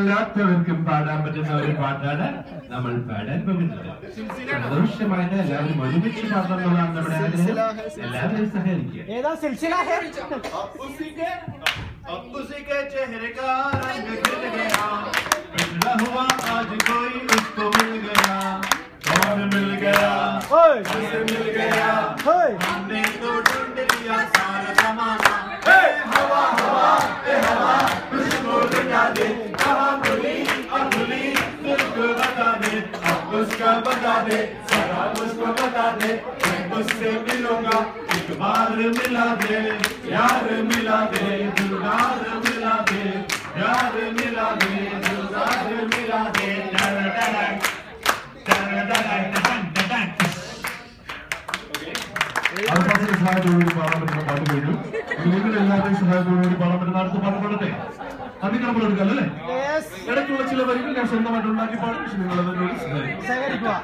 എല്ലാത്തവർക്കും പാടാൻ പറ്റുന്ന ഒരു പാട്ടാണ് നമ്മൾ പാടാൻ പോകുന്നത്. സന്തോഷമായിട്ട് എല്ലാവരും ഒരുമിച്ച് പാടുന്നതാണ് നമ്മുടെ ആഗ്രഹം. എല്ലാവരും സഹകരിക്കുക. उसी के चेहरे का रंग खिल गया, पिछड़ा हुआ आज कोई उसको मिल गया, और मिल गया, मिल गया, हमने तो ढूंढ लिया सारा ज़माना। हवा हवा हवा खुशबू लगा दे, कहाँ खुली अधूरी तुझको बता दे, अब उसका बता दे, सारा उसको बता दे, मैं उससे मिलूंगा एक बार मिला दे, यार मिला दे, दिलदार मिला दे, यार मिला दे, दिलदार मिला दे। അവസാന സഹായത്തോടുകൂടി പാടാൻ പറ്റുന്ന പാട്ട് കഴിഞ്ഞു. നിങ്ങൾ എല്ലാവരുടെയും സഹായത്തോടുകൂടി പാടാൻ പറ്റുന്ന അടുത്ത പാട്ട് പാടട്ടെ. അതിന് നമ്മൾ എടുക്കാം അല്ലേ? ഇടയ്ക്കുള്ള ചില വരികൾ ഞാൻ സ്വന്തമായിട്ട് ഉണ്ടാക്കി പാടും. പക്ഷെ നിങ്ങൾ അതിനോട് സഹകരിക്കുക.